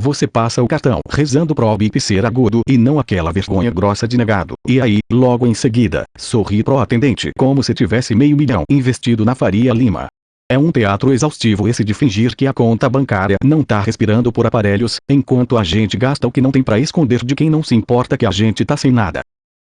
Você passa o cartão rezando pro bip ser agudo e não aquela vergonha grossa de negado. E aí, logo em seguida, sorri pro atendente como se tivesse meio milhão investido na Faria Lima. É um teatro exaustivo esse de fingir que a conta bancária não tá respirando por aparelhos, enquanto a gente gasta o que não tem pra esconder de quem não se importa que a gente tá sem nada.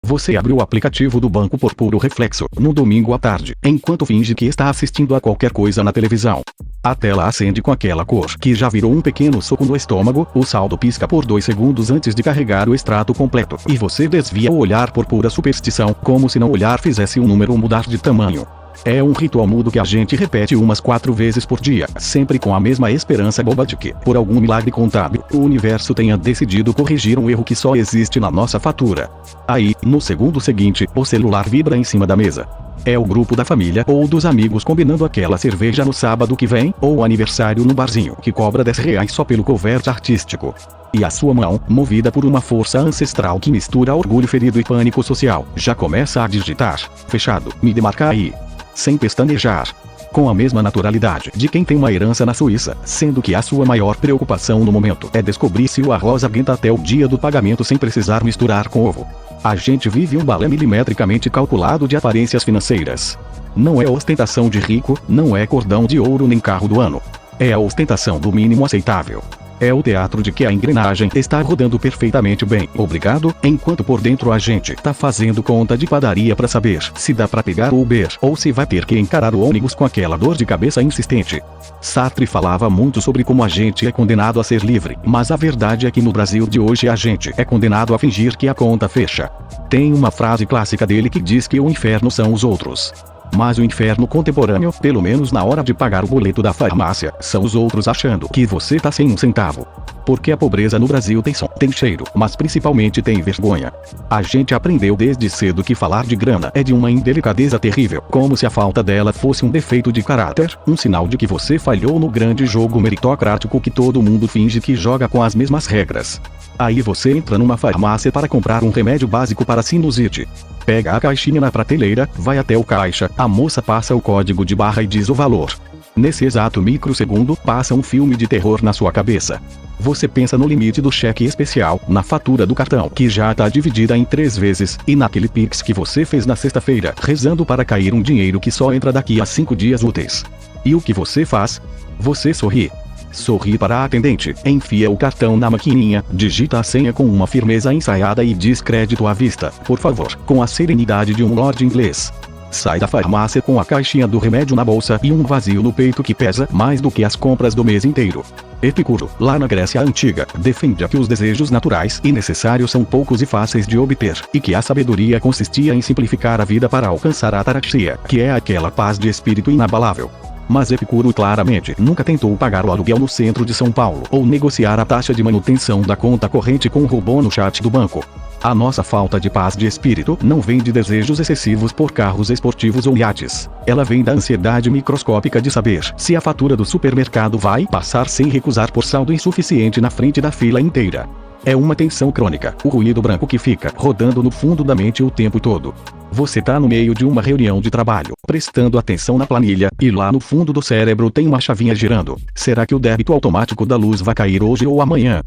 Você abre o aplicativo do banco por puro reflexo, no domingo à tarde, enquanto finge que está assistindo a qualquer coisa na televisão. A tela acende com aquela cor que já virou um pequeno soco no estômago, o saldo pisca por 2 segundos antes de carregar o extrato completo, e você desvia o olhar por pura superstição, como se não olhar fizesse o número mudar de tamanho. É um ritual mudo que a gente repete umas 4 vezes por dia, sempre com a mesma esperança boba de que, por algum milagre contábil, o universo tenha decidido corrigir um erro que só existe na nossa fatura. Aí, no segundo seguinte, o celular vibra em cima da mesa. É o grupo da família ou dos amigos combinando aquela cerveja no sábado que vem, ou o aniversário no barzinho que cobra R$10 só pelo cover artístico. E a sua mão, movida por uma força ancestral que mistura orgulho ferido e pânico social, já começa a digitar: fechado, me demarca aí. Sem pestanejar. Com a mesma naturalidade de quem tem uma herança na Suíça, sendo que a sua maior preocupação no momento é descobrir se o arroz aguenta até o dia do pagamento sem precisar misturar com ovo. A gente vive um balé milimetricamente calculado de aparências financeiras. Não é ostentação de rico, não é cordão de ouro nem carro do ano. É a ostentação do mínimo aceitável. É o teatro de que a engrenagem está rodando perfeitamente bem, obrigado, enquanto por dentro a gente tá fazendo conta de padaria pra saber se dá pra pegar o Uber ou se vai ter que encarar o ônibus com aquela dor de cabeça insistente. Sartre falava muito sobre como a gente é condenado a ser livre, mas a verdade é que no Brasil de hoje a gente é condenado a fingir que a conta fecha. Tem uma frase clássica dele que diz que o inferno são os outros. Mas o inferno contemporâneo, pelo menos na hora de pagar o boleto da farmácia, são os outros achando que você tá sem um centavo. Porque a pobreza no Brasil tem som, tem cheiro, mas principalmente tem vergonha. A gente aprendeu desde cedo que falar de grana é de uma indelicadeza terrível, como se a falta dela fosse um defeito de caráter, um sinal de que você falhou no grande jogo meritocrático que todo mundo finge que joga com as mesmas regras. Aí você entra numa farmácia para comprar um remédio básico para sinusite. Pega a caixinha na prateleira, vai até o caixa, a moça passa o código de barra e diz o valor. Nesse exato microsegundo, passa um filme de terror na sua cabeça. Você pensa no limite do cheque especial, na fatura do cartão que já tá dividida em 3 vezes, e naquele Pix que você fez na sexta-feira, rezando para cair um dinheiro que só entra daqui a 5 dias úteis. E o que você faz? Você sorri. Sorri para a atendente, enfia o cartão na maquininha, digita a senha com uma firmeza ensaiada e diz crédito à vista, por favor, com a serenidade de um lord inglês. Sai da farmácia com a caixinha do remédio na bolsa e um vazio no peito que pesa mais do que as compras do mês inteiro. Epicuro, lá na Grécia Antiga, defendia que os desejos naturais e necessários são poucos e fáceis de obter, e que a sabedoria consistia em simplificar a vida para alcançar a ataraxia, que é aquela paz de espírito inabalável. Mas Epicuro claramente nunca tentou pagar o aluguel no centro de São Paulo ou negociar a taxa de manutenção da conta corrente com um robô no chat do banco. A nossa falta de paz de espírito não vem de desejos excessivos por carros esportivos ou iates. Ela vem da ansiedade microscópica de saber se a fatura do supermercado vai passar sem recusar por saldo insuficiente na frente da fila inteira. É uma tensão crônica, o ruído branco que fica rodando no fundo da mente o tempo todo. Você tá no meio de uma reunião de trabalho, prestando atenção na planilha, e lá no fundo do cérebro tem uma chavinha girando. Será que o débito automático da luz vai cair hoje ou amanhã?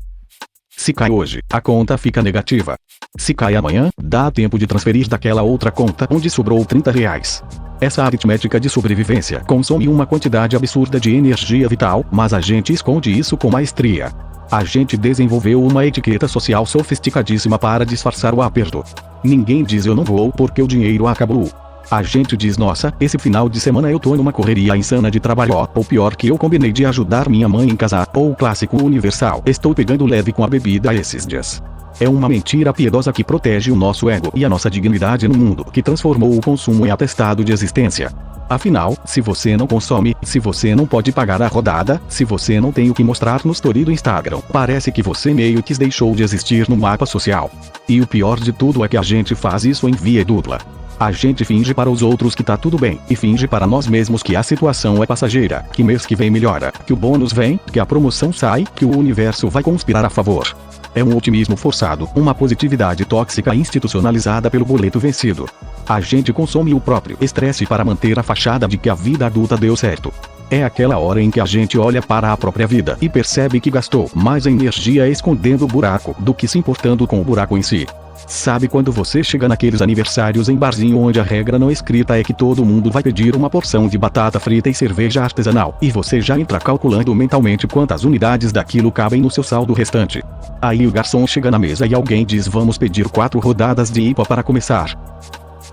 Se cai hoje, a conta fica negativa. Se cai amanhã, dá tempo de transferir daquela outra conta onde sobrou R$30. Essa aritmética de sobrevivência consome uma quantidade absurda de energia vital, mas a gente esconde isso com maestria. A gente desenvolveu uma etiqueta social sofisticadíssima para disfarçar o aperto. Ninguém diz eu não vou porque o dinheiro acabou. A gente diz nossa, esse final de semana eu tô numa correria insana de trabalho, ou pior que eu combinei de ajudar minha mãe em casa, ou o clássico universal, estou pegando leve com a bebida esses dias. É uma mentira piedosa que protege o nosso ego e a nossa dignidade no mundo que transformou o consumo em atestado de existência. Afinal, se você não consome, se você não pode pagar a rodada, se você não tem o que mostrar no story do Instagram, parece que você meio que deixou de existir no mapa social. E o pior de tudo é que a gente faz isso em via dupla. A gente finge para os outros que tá tudo bem, e finge para nós mesmos que a situação é passageira, que mês que vem melhora, que o bônus vem, que a promoção sai, que o universo vai conspirar a favor. É um otimismo forçado, uma positividade tóxica institucionalizada pelo boleto vencido. A gente consome o próprio estresse para manter a fachada de que a vida adulta deu certo. É aquela hora em que a gente olha para a própria vida e percebe que gastou mais energia escondendo o buraco do que se importando com o buraco em si. Sabe quando você chega naqueles aniversários em barzinho onde a regra não escrita é que todo mundo vai pedir uma porção de batata frita e cerveja artesanal, e você já entra calculando mentalmente quantas unidades daquilo cabem no seu saldo restante. Aí o garçom chega na mesa e alguém diz: vamos pedir 4 rodadas de IPA para começar.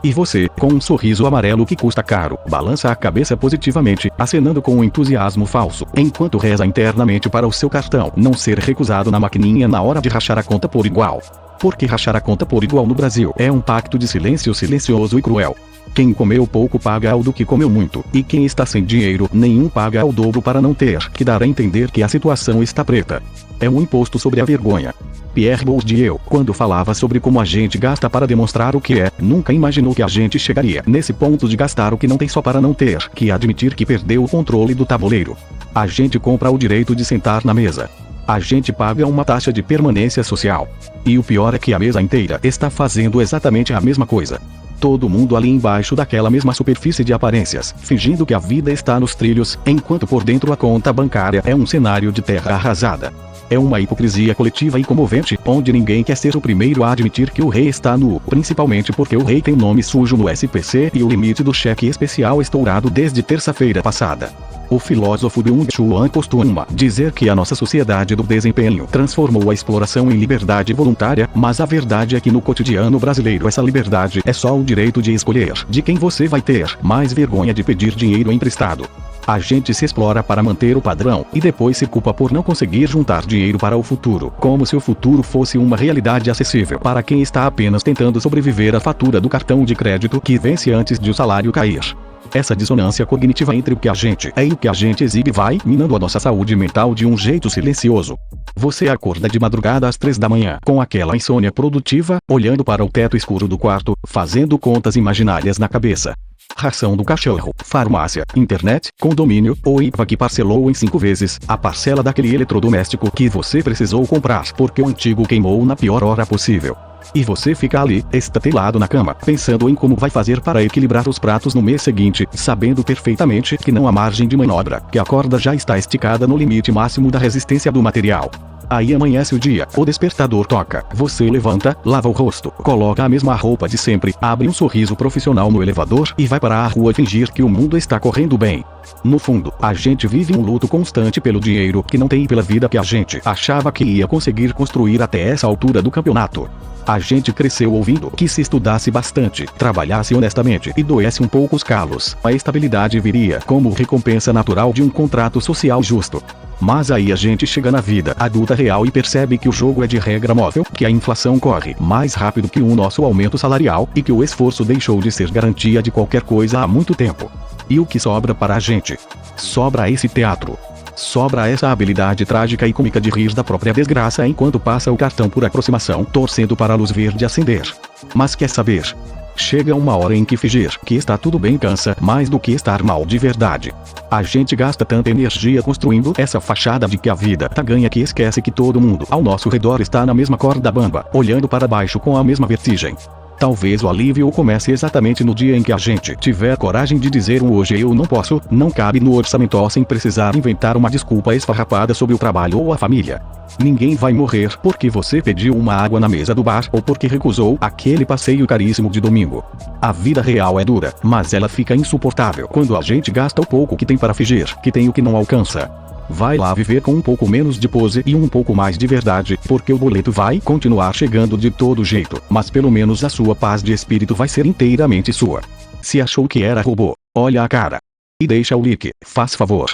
E você, com um sorriso amarelo que custa caro, balança a cabeça positivamente, acenando com um entusiasmo falso, enquanto reza internamente para o seu cartão não ser recusado na maquininha na hora de rachar a conta por igual. Porque rachar a conta por igual no Brasil é um pacto de silêncio silencioso e cruel. Quem comeu pouco paga ao do que comeu muito, e quem está sem dinheiro nenhum paga ao dobro para não ter que dar a entender que a situação está preta. É um imposto sobre a vergonha. Pierre Bourdieu, quando falava sobre como a gente gasta para demonstrar o que é, nunca imaginou que a gente chegaria nesse ponto de gastar o que não tem só para não ter que admitir que perdeu o controle do tabuleiro. A gente compra o direito de sentar na mesa. A gente paga uma taxa de permanência social. E o pior é que a mesa inteira está fazendo exatamente a mesma coisa. Todo mundo ali embaixo daquela mesma superfície de aparências, fingindo que a vida está nos trilhos, enquanto por dentro a conta bancária é um cenário de terra arrasada. É uma hipocrisia coletiva e comovente, onde ninguém quer ser o primeiro a admitir que o rei está nu, principalmente porque o rei tem nome sujo no SPC e o limite do cheque especial estourado desde terça-feira passada. O filósofo Byung-Chul Han costuma dizer que a nossa sociedade do desempenho transformou a exploração em liberdade voluntária, mas a verdade é que no cotidiano brasileiro essa liberdade é só o direito de escolher de quem você vai ter mais vergonha de pedir dinheiro emprestado. A gente se explora para manter o padrão, e depois se culpa por não conseguir juntar dinheiro para o futuro, como se o futuro fosse uma realidade acessível para quem está apenas tentando sobreviver à fatura do cartão de crédito que vence antes de o salário cair. Essa dissonância cognitiva entre o que a gente é e o que a gente exibe vai minando a nossa saúde mental de um jeito silencioso. Você acorda de madrugada às 3 da manhã, com aquela insônia produtiva, olhando para o teto escuro do quarto, fazendo contas imaginárias na cabeça. Ração do cachorro, farmácia, internet, condomínio, ou IPA que parcelou em 5 vezes, a parcela daquele eletrodoméstico que você precisou comprar porque o antigo queimou na pior hora possível. E você fica ali, estatelado na cama, pensando em como vai fazer para equilibrar os pratos no mês seguinte, sabendo perfeitamente que não há margem de manobra, que a corda já está esticada no limite máximo da resistência do material. Aí amanhece o dia, o despertador toca, você levanta, lava o rosto, coloca a mesma roupa de sempre, abre um sorriso profissional no elevador e vai para a rua fingir que o mundo está correndo bem. No fundo, a gente vive um luto constante pelo dinheiro que não tem e pela vida que a gente achava que ia conseguir construir até essa altura do campeonato. A gente cresceu ouvindo que se estudasse bastante, trabalhasse honestamente e doesse um pouco os calos, a estabilidade viria como recompensa natural de um contrato social justo. Mas aí a gente chega na vida adulta real e percebe que o jogo é de regra móvel, que a inflação corre mais rápido que o nosso aumento salarial e que o esforço deixou de ser garantia de qualquer coisa há muito tempo. E o que sobra para a gente? Sobra esse teatro. Sobra essa habilidade trágica e cômica de rir da própria desgraça enquanto passa o cartão por aproximação, torcendo para a luz verde acender. Mas quer saber? Chega uma hora em que fingir que está tudo bem cansa mais do que estar mal de verdade. A gente gasta tanta energia construindo essa fachada de que a vida tá ganha que esquece que todo mundo ao nosso redor está na mesma corda bamba, olhando para baixo com a mesma vertigem. Talvez o alívio comece exatamente no dia em que a gente tiver coragem de dizer um hoje eu não posso, não cabe no orçamento sem precisar inventar uma desculpa esfarrapada sobre o trabalho ou a família. Ninguém vai morrer porque você pediu uma água na mesa do bar ou porque recusou aquele passeio caríssimo de domingo. A vida real é dura, mas ela fica insuportável quando a gente gasta o pouco que tem para fingir que tem o que não alcança. Vai lá viver com um pouco menos de pose e um pouco mais de verdade, porque o boleto vai continuar chegando de todo jeito, mas pelo menos a sua paz de espírito vai ser inteiramente sua. Se achou que era robô, olha a cara. E deixa o like, faz favor.